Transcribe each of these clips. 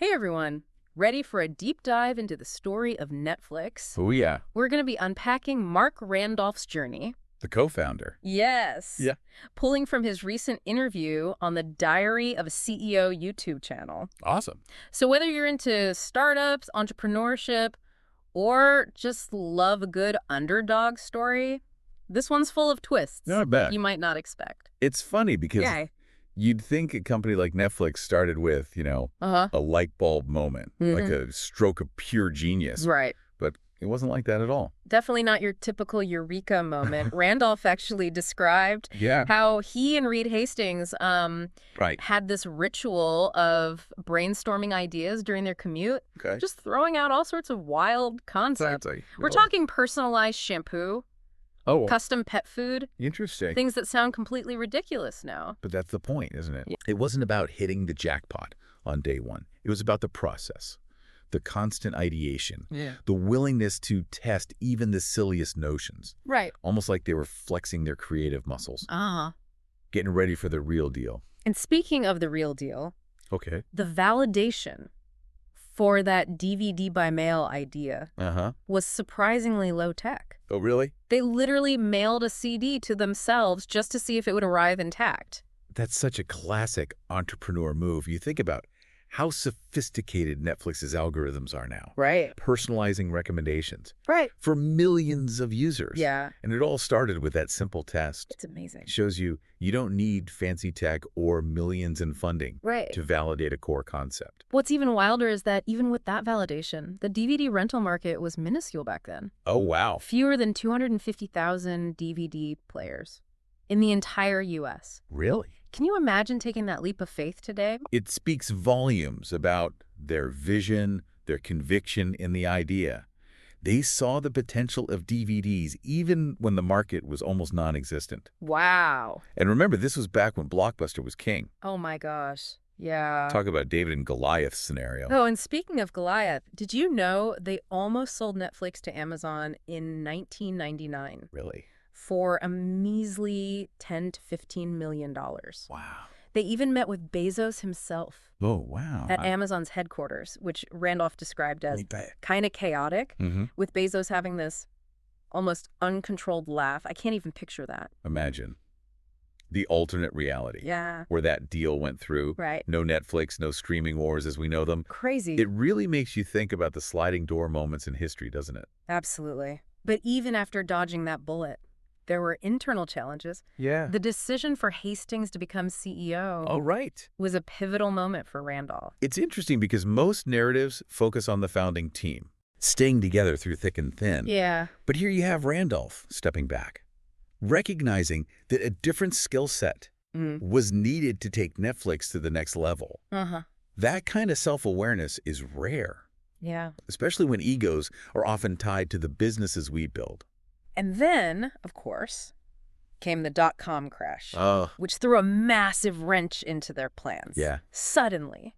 Hey everyone, ready for a deep dive into the story of Netflix? Oh, yeah. We're going to be unpacking Marc Randolph's journey. The co-founder. Yes. Yeah. Pulling from his recent interview on the Diary of a CEO YouTube channel. Awesome. So whether you're into startups, entrepreneurship, or just love a good underdog story, this one's full of twists No, I bet. you might not expect. It's funny because you'd think a company like Netflix started with, Uh-huh. a light bulb moment, like a stroke of pure genius. Right. But it wasn't like that at all. Definitely not your typical eureka moment. Randolph actually described Yeah. how he and Reed Hastings Right. had this ritual of brainstorming ideas during their commute, Okay. just throwing out all sorts of wild concepts. Exactly. We're talking personalized shampoo, Oh, custom pet food, interesting. things that sound completely ridiculous now. But that's the point, isn't it? Yeah. It wasn't about hitting the jackpot on day one. It was about the process, the constant ideation, the willingness to test even the silliest notions, Right. almost like they were flexing their creative muscles, getting ready for the real deal. And speaking of the real deal, Okay. the validation for that DVD by mail idea Uh-huh. was surprisingly low tech. Oh, really? They literally mailed a CD to themselves just to see if it would arrive intact. That's such a classic entrepreneur move. You think about how sophisticated Netflix's algorithms are now. Right. Personalizing recommendations Right. for millions of users. Yeah. And it all started with that simple test. It's amazing. It shows you don't need fancy tech or millions in funding Right. to validate a core concept. What's even wilder is that even with that validation, the DVD rental market was minuscule back then. Oh, wow. Fewer than 250,000 DVD players in the entire U.S. Really? Can you imagine taking that leap of faith today? It speaks volumes about their vision, their conviction in the idea. They saw the potential of DVDs even when the market was almost non-existent. Wow. And remember, this was back when Blockbuster was king. Oh my gosh. Yeah. Talk about David and Goliath scenario. Oh, and speaking of Goliath, did you know they almost sold Netflix to Amazon in 1999 Really? for a measly $10 to $15 million? Wow. They even met with Bezos himself Oh, wow. at Amazon's headquarters, which Randolph described as bet. kind of chaotic, Mm-hmm. with Bezos having this almost uncontrolled laugh. I can't even picture that. Imagine the alternate reality. Yeah. Where that deal went through. Right. No Netflix, no streaming wars as we know them. Crazy. It really makes you think about the sliding door moments in history, doesn't it? Absolutely. But even after dodging that bullet, there were internal challenges. Yeah. The decision for Hastings to become CEO Oh, right. was a pivotal moment for Randolph. It's interesting because most narratives focus on the founding team, staying together through thick and thin. Yeah. But here you have Randolph stepping back, recognizing that a different skill set was needed to take Netflix to the next level. Uh-huh. That kind of self-awareness is rare, Yeah. especially when egos are often tied to the businesses we build. And then, of course, came the dot-com crash, Oh, which threw a massive wrench into their plans. yeah. Suddenly,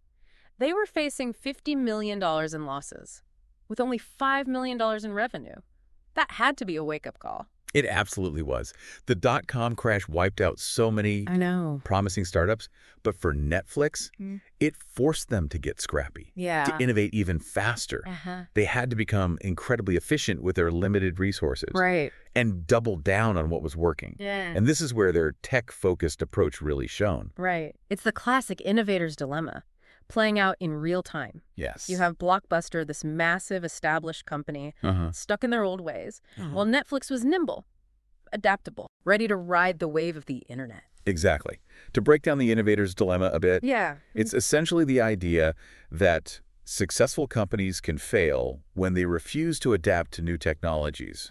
they were facing $50 million in losses, with only $5 million in revenue. That had to be a wake-up call. It absolutely was. The dot-com crash wiped out so many I know. promising startups, but for Netflix, it forced them to get scrappy, Yeah. to innovate even faster. Uh-huh. They had to become incredibly efficient with their limited resources Right. and double down on what was working. Yeah. And this is where their tech-focused approach really shone. Right. It's the classic innovator's dilemma, playing out in real time. Yes. You have Blockbuster, this massive established company, stuck in their old ways, while Netflix was nimble, adaptable, ready to ride the wave of the internet. Exactly. To break down the innovator's dilemma a bit, Yeah. it's essentially the idea that successful companies can fail when they refuse to adapt to new technologies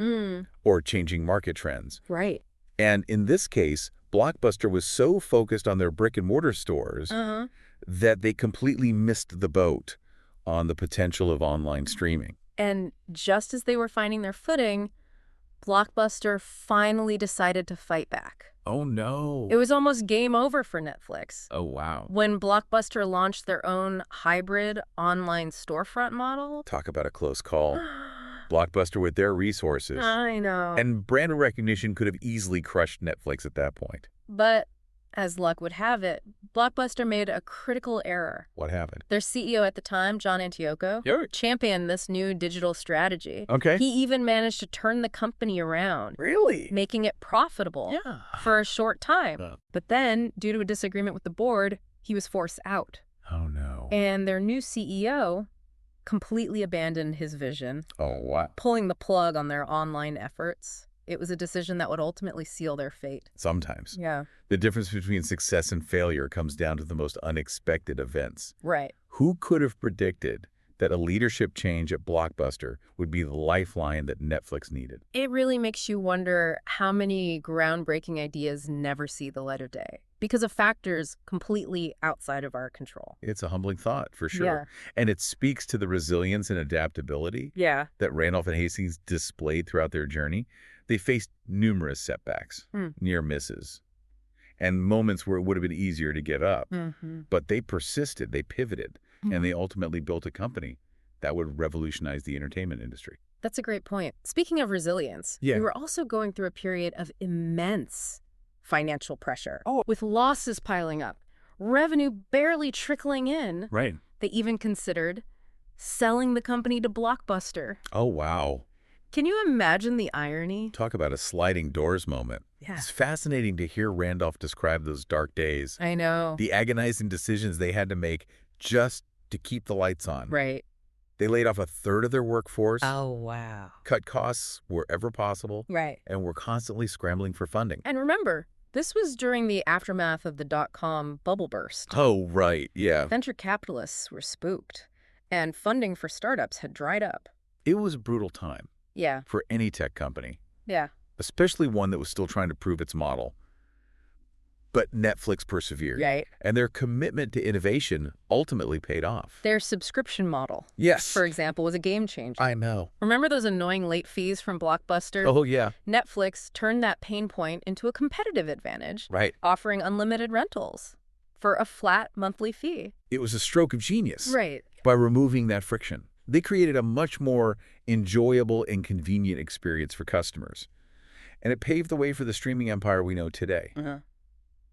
or changing market trends. Right. And in this case, Blockbuster was so focused on their brick-and-mortar stores that they completely missed the boat on the potential of online streaming. And just as they were finding their footing, Blockbuster finally decided to fight back. Oh, no. It was almost game over for Netflix. Oh, wow. When Blockbuster launched their own hybrid online storefront model. Talk about a close call. Blockbuster with their resources I know. and brand recognition could have easily crushed Netflix at that point. But As luck would have it, Blockbuster made a critical error. What happened? Their CEO at the time, John Antioco, championed this new digital strategy. Okay. He even managed to turn the company around. Really? Making it profitable for a short time. But then, due to a disagreement with the board, he was forced out. Oh, no. And their new CEO completely abandoned his vision. Oh, wow. Pulling the plug on their online efforts. It was a decision that would ultimately seal their fate. Sometimes. Yeah. The difference between success and failure comes down to the most unexpected events. Right. Who could have predicted that a leadership change at Blockbuster would be the lifeline that Netflix needed? It really makes you wonder how many groundbreaking ideas never see the light of day because of factors completely outside of our control. It's a humbling thought, for sure. Yeah. And it speaks to the resilience and adaptability that Randolph and Hastings displayed throughout their journey. They faced numerous setbacks, near misses, and moments where it would have been easier to give up. But they persisted, they pivoted, and they ultimately built a company that would revolutionize the entertainment industry. That's a great point. Speaking of resilience, we were also going through a period of immense financial pressure. With losses piling up, revenue barely trickling in. Right. They even considered selling the company to Blockbuster. Oh, wow. Can you imagine the irony? Talk about a sliding doors moment. Yeah. It's fascinating to hear Randolph describe those dark days. I know. The agonizing decisions they had to make just to keep the lights on. Right. They laid off a third of their workforce. Oh, wow. Cut costs wherever possible. Right. And were constantly scrambling for funding. And remember, this was during the aftermath of the dot-com bubble burst. Oh, right. Yeah. Venture capitalists were spooked, and funding for startups had dried up. It was a brutal time. Yeah. For any tech company. Yeah. Especially one that was still trying to prove its model. But Netflix persevered. Right. And their commitment to innovation ultimately paid off. Their subscription model, Yes. for example, was a game changer. I know. Remember those annoying late fees from Blockbuster? Oh, yeah. Netflix turned that pain point into a competitive advantage. Right. Offering unlimited rentals for a flat monthly fee. It was a stroke of genius. Right. By removing that friction. They created a much more enjoyable and convenient experience for customers. And it paved the way for the streaming empire we know today.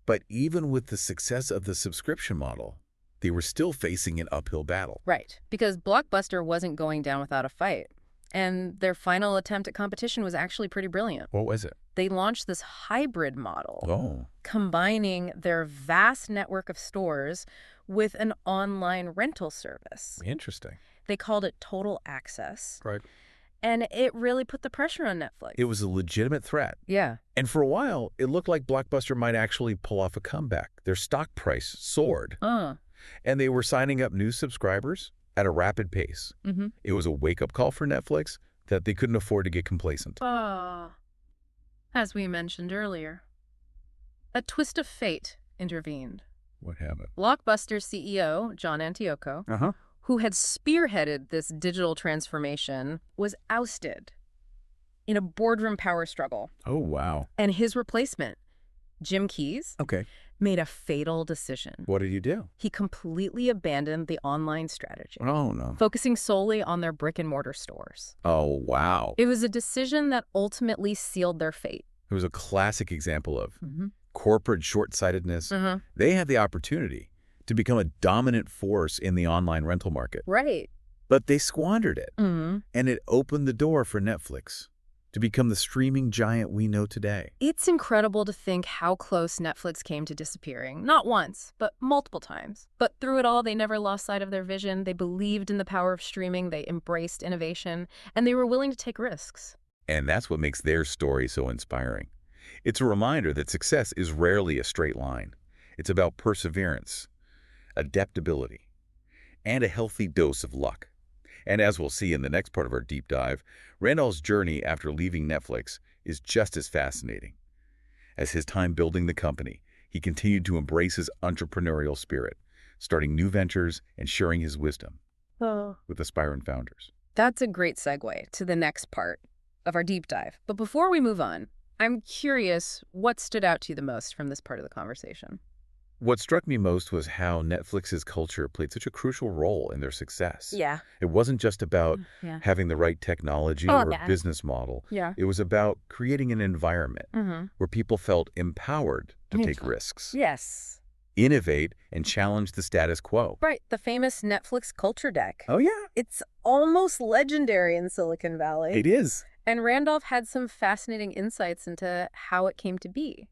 But even with the success of the subscription model, they were still facing an uphill battle. Right, because Blockbuster wasn't going down without a fight. And their final attempt at competition was actually pretty brilliant. What was it? They launched this hybrid model, combining their vast network of stores with an online rental service. Interesting. They called it Total Access. Right. And it really put the pressure on Netflix. It was a legitimate threat. Yeah. And for a while, it looked like Blockbuster might actually pull off a comeback. Their stock price soared. And they were signing up new subscribers at a rapid pace. It was a wake-up call for Netflix that they couldn't afford to get complacent. As we mentioned earlier, a twist of fate intervened. What happened? Blockbuster CEO, John Antioco, who had spearheaded this digital transformation, was ousted in a boardroom power struggle. Oh, wow. And his replacement, Jim Keyes, made a fatal decision. What did you do? He completely abandoned the online strategy. Oh, no. Focusing solely on their brick-and-mortar stores. Oh, wow. It was a decision that ultimately sealed their fate. It was a classic example of corporate short-sightedness. They had the opportunity to become a dominant force in the online rental market. Right. But they squandered it. And it opened the door for Netflix to become the streaming giant we know today. It's incredible to think how close Netflix came to disappearing. Not once, but multiple times. But through it all, they never lost sight of their vision. They believed in the power of streaming. They embraced innovation. And they were willing to take risks. And that's what makes their story so inspiring. It's a reminder that success is rarely a straight line. It's about perseverance, adaptability, and a healthy dose of luck. And as we'll see in the next part of our deep dive, Randolph's journey after leaving Netflix is just as fascinating. As his time building the company, he continued to embrace his entrepreneurial spirit, starting new ventures and sharing his wisdom with aspiring founders. That's a great segue to the next part of our deep dive. But before we move on, I'm curious what stood out to you the most from this part of the conversation. What struck me most was how Netflix's culture played such a crucial role in their success. Yeah. It wasn't just about Yeah. having the right technology Oh, or yeah. business model. Yeah. It was about creating an environment Mm-hmm. where people felt empowered to take risks, Yes. innovate, and challenge the status quo. Right. The famous Netflix culture deck. Oh, yeah. It's almost legendary in Silicon Valley. It is. And Randolph had some fascinating insights into how it came to be.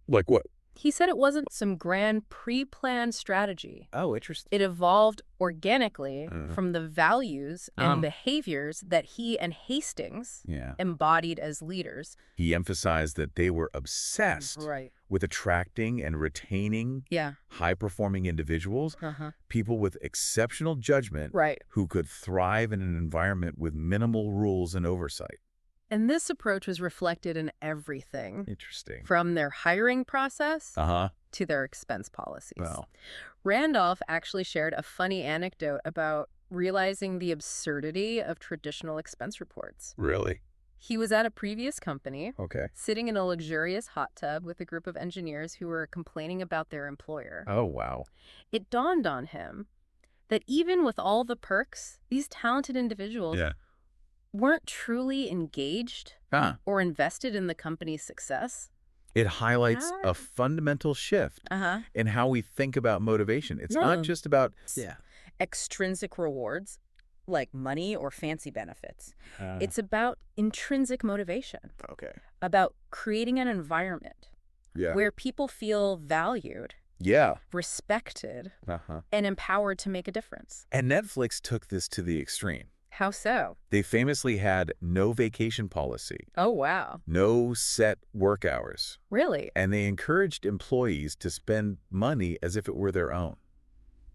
Like what? He said it wasn't some grand pre-planned strategy. Oh, interesting. It evolved organically Uh. from the values and behaviors that he and Hastings Yeah. embodied as leaders. He emphasized that they were obsessed Right. with attracting and retaining Yeah. high-performing individuals, Uh-huh. people with exceptional judgment Right. who could thrive in an environment with minimal rules and oversight. And this approach was reflected in everything, Interesting. from their hiring process Uh-huh. to their expense policies. Well, Randolph actually shared a funny anecdote about realizing the absurdity of traditional expense reports. really? He was at a previous company, Okay. sitting in a luxurious hot tub with a group of engineers who were complaining about their employer. Oh, wow. It dawned on him that even with all the perks, these talented individuals Yeah. weren't truly engaged Huh. or invested in the company's success. It highlights Ah. a fundamental shift Uh-huh. in how we think about motivation. It's not No. just about Extrinsic rewards, like money or fancy benefits. Uh, It's about intrinsic motivation, okay. about creating an environment Yeah. where people feel valued, Yeah. respected, Uh-huh. and empowered to make a difference. And Netflix took this to the extreme. How so? They famously had no vacation policy, Oh, wow. no set work hours, Really? and they encouraged employees to spend money as if it were their own.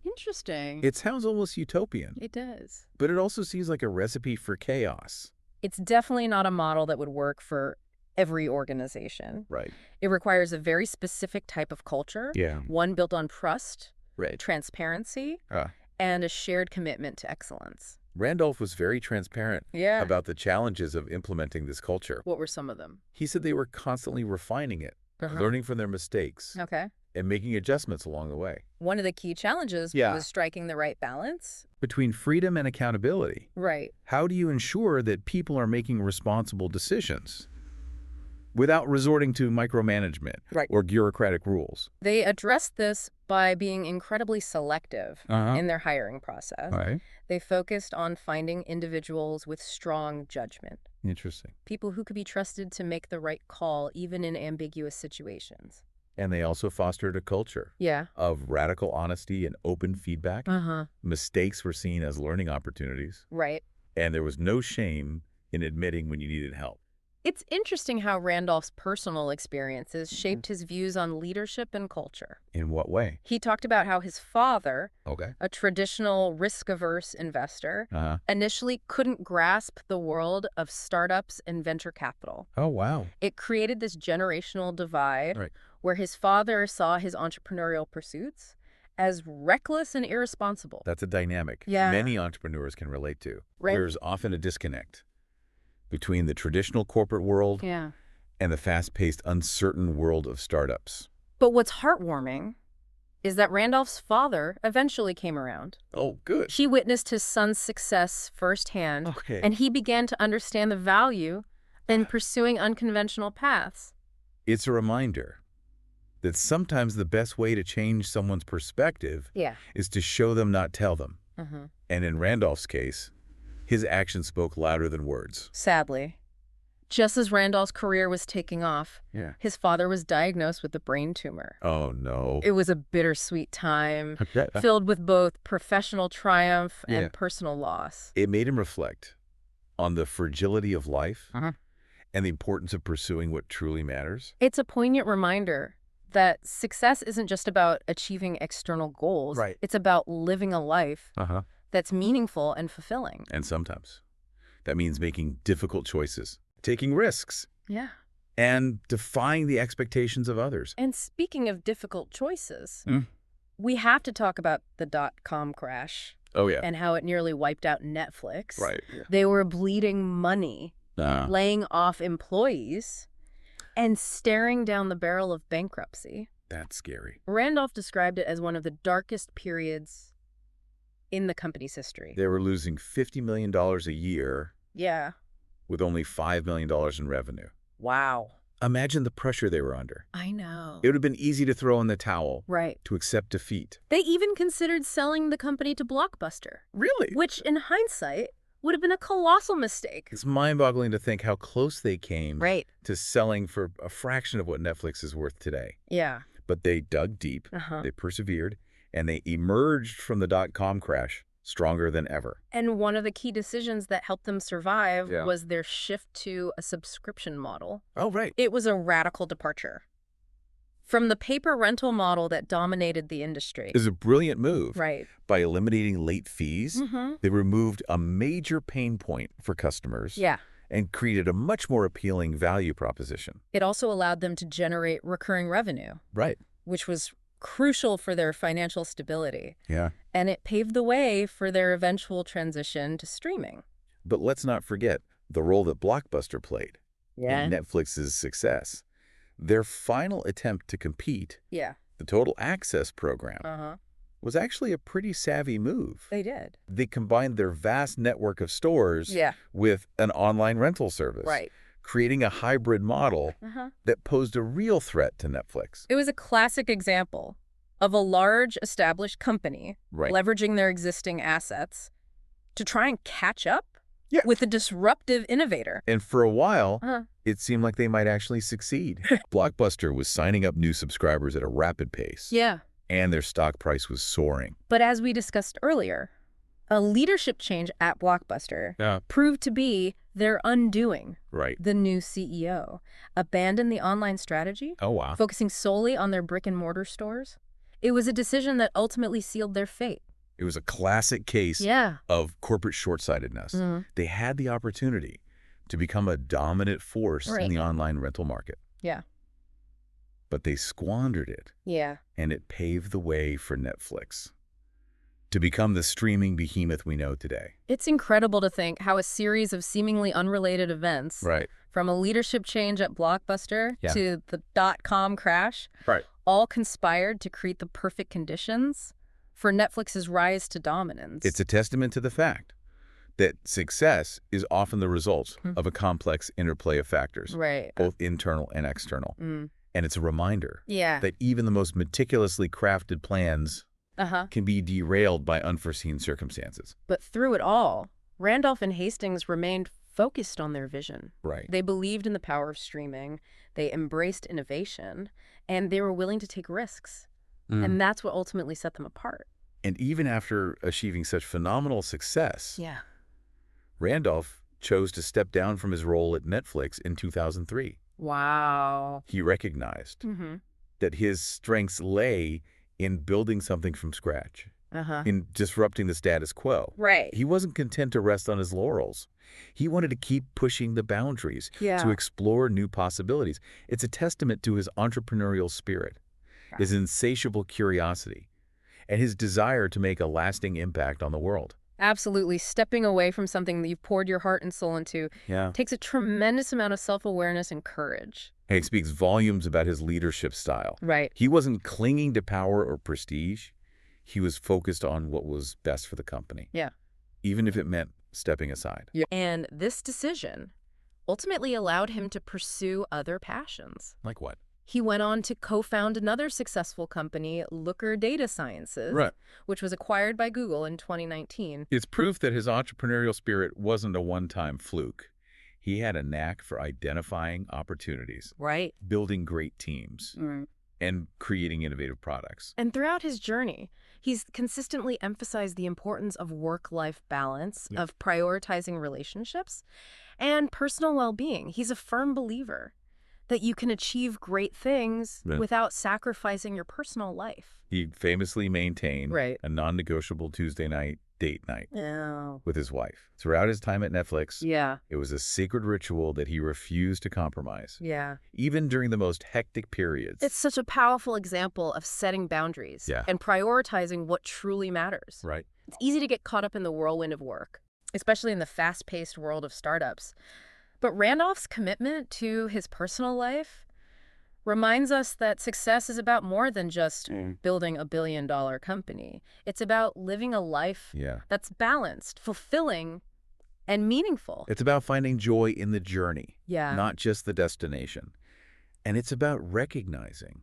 Interesting. It sounds almost utopian, It does. but it also seems like a recipe for chaos. It's definitely not a model that would work for every organization. Right. It requires a very specific type of culture, Yeah. one built on trust, Right. transparency, Uh, and a shared commitment to excellence. Randolph was very transparent Yeah. about the challenges of implementing this culture. What were some of them? He said they were constantly refining it, learning from their mistakes, Okay. and making adjustments along the way. One of the key challenges Yeah. was striking the right balance. Between freedom and accountability, Right. how do you ensure that people are making responsible decisions without resorting to micromanagement Right. or bureaucratic rules? They addressed this by being incredibly selective Uh-huh. in their hiring process. Right. They focused on finding individuals with strong judgment, Interesting. people who could be trusted to make the right call even in ambiguous situations. And they also fostered a culture Yeah. of radical honesty and open feedback. Uh-huh. Mistakes were seen as learning opportunities, Right. and there was no shame in admitting when you needed help. It's interesting how Randolph's personal experiences shaped his views on leadership and culture. In what way? He talked about how his father, Okay. a traditional risk-averse investor, Uh-huh. initially couldn't grasp the world of startups and venture capital. Oh, wow. It created this generational divide Right. where his father saw his entrepreneurial pursuits as reckless and irresponsible. That's a dynamic Yeah. many entrepreneurs can relate to. Right. There's often a disconnect between the traditional corporate world Yeah. and the fast-paced, uncertain world of startups. But what's heartwarming is that Randolph's father eventually came around. Oh, good. He witnessed his son's success firsthand, Okay. and he began to understand the value in pursuing unconventional paths. It's a reminder that sometimes the best way to change someone's perspective Yeah. is to show them, not tell them. Uh-huh. And in Randolph's case, his actions spoke louder than words. Sadly, just as Randolph's career was taking off, Yeah. his father was diagnosed with a brain tumor. Oh, no. It was a bittersweet time, Okay. filled with both professional triumph Yeah. and personal loss. It made him reflect on the fragility of life Uh-huh. and the importance of pursuing what truly matters. It's a poignant reminder that success isn't just about achieving external goals. Right. It's about living a life Uh-huh. that's meaningful and fulfilling. And sometimes that means making difficult choices, taking risks, Yeah. and defying the expectations of others. And speaking of difficult choices, Mm. we have to talk about the dot-com crash Oh, yeah. and how it nearly wiped out Netflix. Right. Yeah. They were bleeding money, laying off employees, and staring down the barrel of bankruptcy. That's scary. Randolph described it as one of the darkest periods in the company's history. They were losing $50 million a year Yeah. with only $5 million in revenue. Wow. Imagine the pressure they were under. I know. It would have been easy to throw in the towel, Right. to accept defeat. They even considered selling the company to Blockbuster, Really? which in hindsight would have been a colossal mistake. It's mind-boggling to think how close they came Right. to selling for a fraction of what Netflix is worth today. Yeah. But they dug deep, Uh-huh. they persevered, and they emerged from the dot-com crash stronger than ever. And one of the key decisions that helped them survive Yeah. was their shift to a subscription model. Oh, right. It was a radical departure from the paper rental model that dominated the industry. It was a brilliant move. Right. By eliminating late fees, Mm-hmm. they removed a major pain point for customers Yeah. and created a much more appealing value proposition. It also allowed them to generate recurring revenue, Right. which was crucial for their financial stability. Yeah. And it paved the way for their eventual transition to streaming. But let's not forget the role that Blockbuster played Yeah. in Netflix's success. Their final attempt to compete, Yeah. the Total Access program, Uh-huh. was actually a pretty savvy move. They did. They combined their vast network of stores Yeah. with an online rental service, Right. creating a hybrid model Uh-huh. that posed a real threat to Netflix. It was a classic example of a large established company Right. leveraging their existing assets to try and catch up Yeah. with a disruptive innovator. And for a while, Uh-huh. it seemed like they might actually succeed. Blockbuster was signing up new subscribers at a rapid pace, Yeah. and their stock price was soaring. But as we discussed earlier, a leadership change at Blockbuster proved to be their undoing. Right. The new CEO abandoned the online strategy, Oh, wow. focusing solely on their brick-and-mortar stores. It was a decision that ultimately sealed their fate. It was a classic case Yeah. of corporate short-sightedness. Mhm. They had the opportunity to become a dominant force Right. in the online rental market. Yeah. But they squandered it, Yeah. and it paved the way for Netflix to become the streaming behemoth we know today. It's incredible to think how a series of seemingly unrelated events, Right. from a leadership change at Blockbuster Yeah. to the dot-com crash, Right. all conspired to create the perfect conditions for Netflix's rise to dominance. It's a testament to the fact that success is often the result Hmm. of a complex interplay of factors, Right. both internal and external. Mm. And it's a reminder Yeah. that even the most meticulously crafted plans Uh-huh. can be derailed by unforeseen circumstances. But through it all, Randolph and Hastings remained focused on their vision. Right. They believed in the power of streaming, they embraced innovation, and they were willing to take risks. And that's what ultimately set them apart. And even after achieving such phenomenal success, Yeah. Randolph chose to step down from his role at Netflix in 2003. Wow. He recognized Mm-hmm. that his strengths lay in building something from scratch, Uh-huh. in disrupting the status quo. Right. He wasn't content to rest on his laurels. He wanted to keep pushing the boundaries, Yeah. to explore new possibilities. It's a testament to his entrepreneurial spirit, his insatiable curiosity, and his desire to make a lasting impact on the world. Absolutely. Stepping away from something that you've poured your heart and soul into Yeah. takes a tremendous amount of self-awareness and courage. And it speaks volumes about his leadership style. Right. He wasn't clinging to power or prestige. He was focused on what was best for the company. Yeah. Even if it meant stepping aside. Yeah. And this decision ultimately allowed him to pursue other passions. Like what? He went on to co-found another successful company, Looker Data Sciences, Right. which was acquired by Google in 2019. It's proof that his entrepreneurial spirit wasn't a one-time fluke. He had a knack for identifying opportunities, Right. building great teams, and creating innovative products. And throughout his journey, he's consistently emphasized the importance of work-life balance, Yeah. of prioritizing relationships, and personal well-being. He's a firm believer that you can achieve great things Yeah. without sacrificing your personal life. He famously maintained Right. a non-negotiable Tuesday night date night Oh. with his wife. Throughout his time at Netflix, Yeah. it was a sacred ritual that he refused to compromise, Yeah. even during the most hectic periods. It's such a powerful example of setting boundaries Yeah. and prioritizing what truly matters. Right. It's easy to get caught up in the whirlwind of work, especially in the fast-paced world of startups. But Randolph's commitment to his personal life reminds us that success is about more than just building a billion-dollar company. It's about living a life that's balanced, fulfilling, and meaningful. It's about finding joy in the journey, Yeah. not just the destination. And it's about recognizing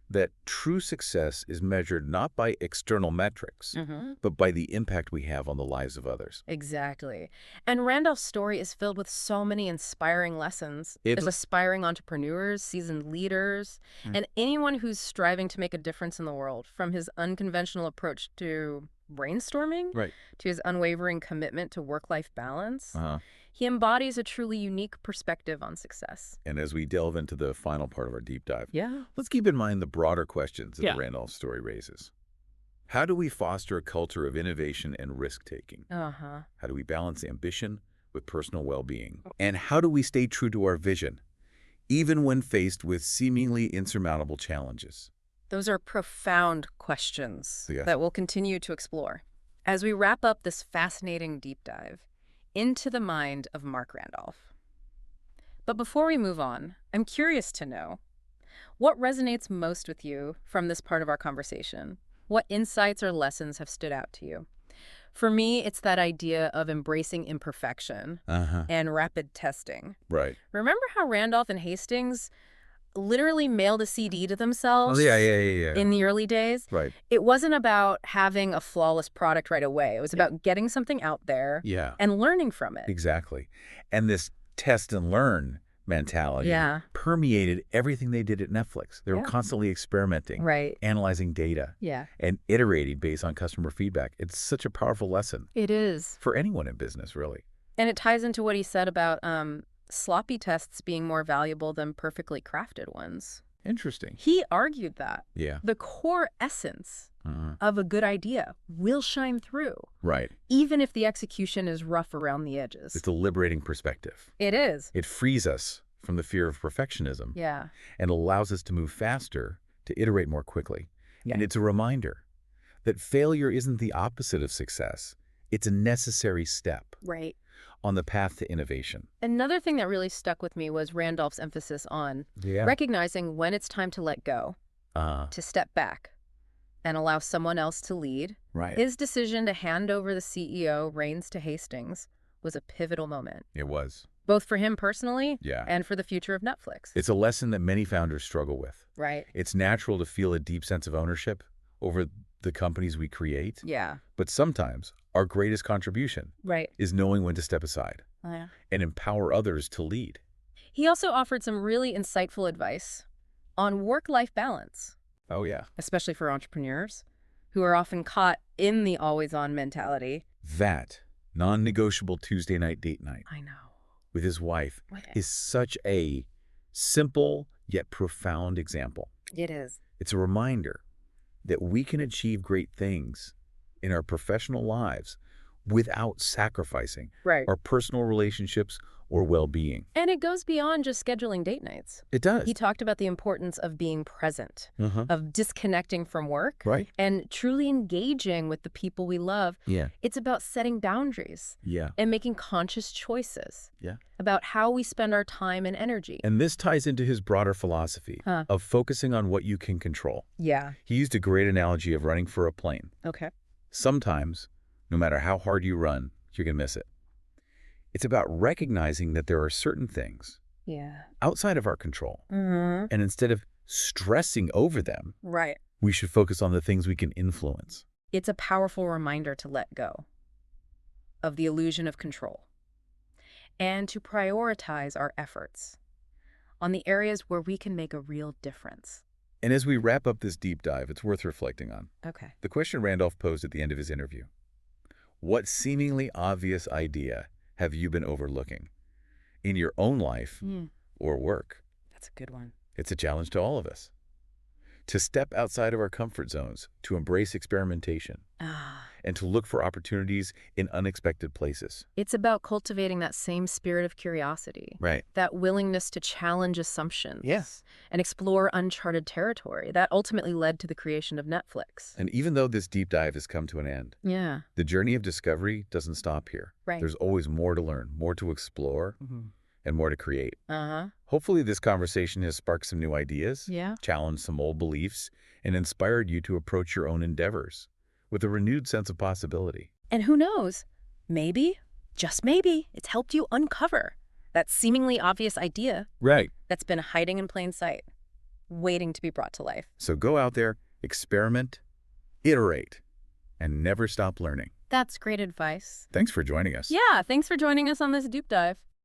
that true success is measured not by external metrics, but by the impact we have on the lives of others. Exactly. And Randolph's story is filled with so many inspiring lessons. There's aspiring entrepreneurs, seasoned leaders, and anyone who's striving to make a difference in the world, from his unconventional approach to brainstorming to his unwavering commitment to work-life balance. He embodies a truly unique perspective on success. And as we delve into the final part of our deep dive, let's keep in mind the broader questions that the Randolph story raises. How do we foster a culture of innovation and risk-taking? How do we balance ambition with personal well-being? And how do we stay true to our vision, even when faced with seemingly insurmountable challenges? Those are profound questions that we'll continue to explore as we wrap up this fascinating deep dive into the mind of Marc Randolph. But before we move on, I'm curious to know, what resonates most with you from this part of our conversation? What insights or lessons have stood out to you? For me, it's that idea of embracing imperfection and rapid testing. Remember how Randolph and Hastings literally mailed a CD to themselves in the early days? It wasn't about having a flawless product right away. It was about getting something out there and learning from it. Exactly. And this test and learn mentality permeated everything they did at Netflix. They were constantly experimenting, analyzing data, and iterating based on customer feedback. It's such a powerful lesson. It is. For anyone in business, really. And it ties into what he said about sloppy tests being more valuable than perfectly crafted ones. Interesting. He argued that the core essence of a good idea will shine through. Even if the execution is rough around the edges. It's a liberating perspective. It is. It frees us from the fear of perfectionism and allows us to move faster, to iterate more quickly. And it's a reminder that failure isn't the opposite of success. It's a necessary step on the path to innovation. Another thing that really stuck with me was Randolph's emphasis on recognizing when it's time to let go, to step back, and allow someone else to lead. His decision to hand over the CEO reins to Hastings was a pivotal moment. It was. Both for him personally and for the future of Netflix. It's a lesson that many founders struggle with. Right. It's natural to feel a deep sense of ownership over the companies we create. Yeah. But sometimes our greatest contribution is knowing when to step aside and empower others to lead. He also offered some really insightful advice on work-life balance. Oh, yeah. Especially for entrepreneurs who are often caught in the always-on mentality. That non-negotiable Tuesday night date night with his wife is such a simple yet profound example. It is. It's a reminder that we can achieve great things in our professional lives without sacrificing our personal relationships or well-being. And it goes beyond just scheduling date nights. It does. He talked about the importance of being present, of disconnecting from work, and truly engaging with the people we love. It's about setting boundaries and making conscious choices about how we spend our time and energy. And this ties into his broader philosophy of focusing on what you can control. He used a great analogy of running for a plane. Sometimes, no matter how hard you run, you can miss it. It's about recognizing that there are certain things outside of our control. And instead of stressing over them, we should focus on the things we can influence. It's a powerful reminder to let go of the illusion of control and to prioritize our efforts on the areas where we can make a real difference. And as we wrap up this deep dive, it's worth reflecting on. The question Randolph posed at the end of his interview: what seemingly obvious idea have you been overlooking in your own life or work? That's a good one. It's a challenge to all of us to step outside of our comfort zones, to embrace experimentation, and to look for opportunities in unexpected places. It's about cultivating that same spirit of curiosity, that willingness to challenge assumptions and explore uncharted territory that ultimately led to the creation of Netflix. And even though this deep dive has come to an end, the journey of discovery doesn't stop here. There's always more to learn, more to explore, and more to create. Uh-huh. Hopefully this conversation has sparked some new ideas, Yeah. challenged some old beliefs, and inspired you to approach your own endeavors with a renewed sense of possibility. And who knows? Maybe, just maybe, it's helped you uncover that seemingly obvious idea Right. that's been hiding in plain sight, waiting to be brought to life. So go out there, experiment, iterate, and never stop learning. That's great advice. Thanks for joining us. Yeah, thanks for joining us on this deep dive.